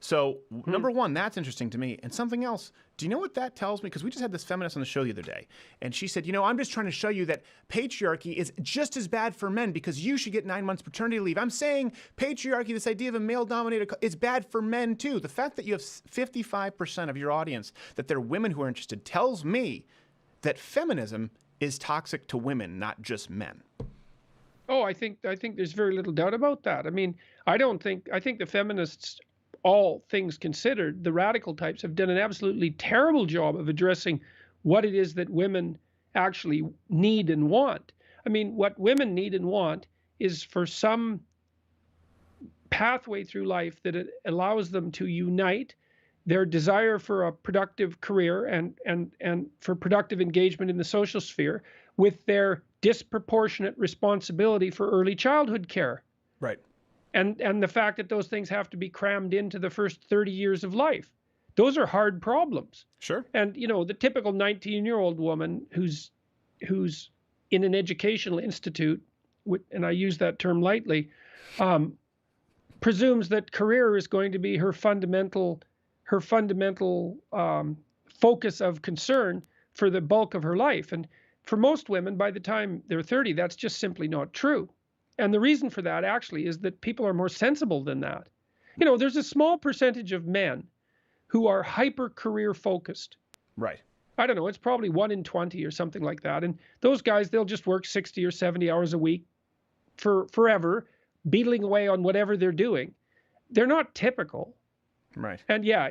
So number one, that's interesting to me. And something else, do you know what that tells me? Because we just had this feminist on the show the other day, and she said, I'm just trying to show you that patriarchy is just as bad for men because you should get 9 months paternity leave. I'm saying patriarchy, this idea of a male-dominated, is bad for men too. The fact that you have 55% of your audience that they're women who are interested tells me that feminism is toxic to women, not just men. Oh, I think there's very little doubt about that. I mean, I think the feminists, all things considered, the radical types have done an absolutely terrible job of addressing what it is that women actually need and want. I mean, what women need and want is for some pathway through life that it allows them to unite their desire for a productive career and for productive engagement in the social sphere with their disproportionate responsibility for early childhood care. Right. And the fact that those things have to be crammed into the first 30 years of life. Those are hard problems. Sure. And, the typical 19-year-old woman who's in an educational institute, and I use that term lightly, presumes that career is going to be her fundamental focus of concern for the bulk of her life. And for most women, by the time they're 30, that's just simply not true. And the reason for that actually is that people are more sensible than that. There's a small percentage of men who are hyper career focused. Right. I don't know, it's probably 1 in 20 or something like that. And those guys, they'll just work 60 or 70 hours a week for forever, beetling away on whatever they're doing. They're not typical. Right. And yeah,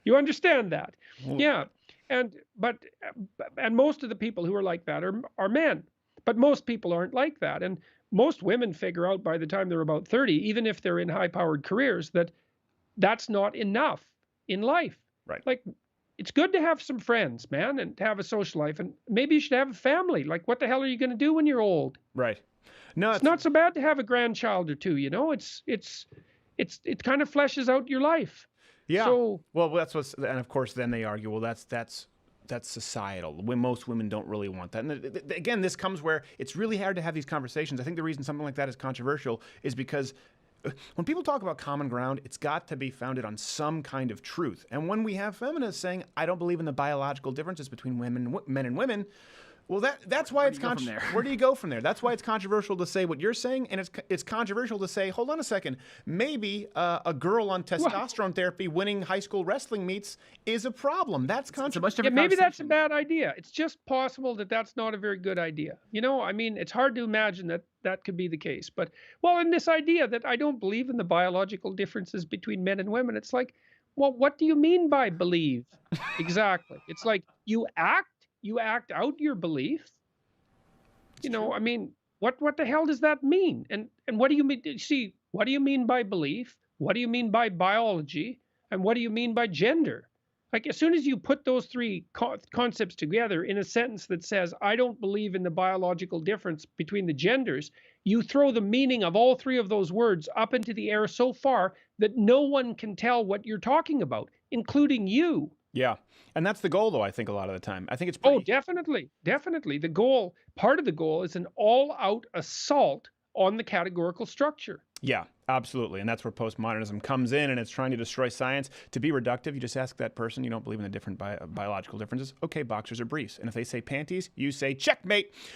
you understand that. Well, yeah. And most of the people who are like that are men. But most people aren't like that. And most women figure out by the time they're about 30, even if they're in high-powered careers, that that's not enough in life. Right. Like, it's good to have some friends, man, and to have a social life. And maybe you should have a family. Like, what the hell are you going to do when you're old? Right. No, it's not so bad to have a grandchild or two, it kind of fleshes out your life. Yeah. So, well, that's what's, and of course, then they argue, well, that's societal. When most women don't really want that. And again, this comes where it's really hard to have these conversations. I think the reason something like that is controversial is because when people talk about common ground, it's got to be founded on some kind of truth. And when we have feminists saying, I don't believe in the biological differences between men and women, well, that's why it's controversial. Where do you go from there? That's why it's controversial to say what you're saying, and it's controversial to say, hold on a second, maybe a girl on testosterone therapy winning high school wrestling meets is a problem. That's controversial. Yeah, maybe that's a bad idea. It's just possible that that's not a very good idea. I mean, it's hard to imagine that could be the case. But, in this idea that I don't believe in the biological differences between men and women, it's like, well, what do you mean by believe? Exactly. It's like you act out your belief. I mean, what the hell does that mean? And what do you mean? See, what do you mean by belief? What do you mean by biology? And what do you mean by gender? Like, as soon as you put those three concepts together in a sentence that says, I don't believe in the biological difference between the genders, you throw the meaning of all three of those words up into the air so far that no one can tell what you're talking about, including you. Yeah. And that's the goal, though, I think, a lot of the time. I think it's pretty... Oh, definitely. Definitely. Part of the goal is an all-out assault on the categorical structure. Yeah, absolutely. And that's where postmodernism comes in, and it's trying to destroy science. To be reductive, you just ask that person, you don't believe in the different biological differences. Okay, boxers or briefs. And if they say panties, you say checkmate.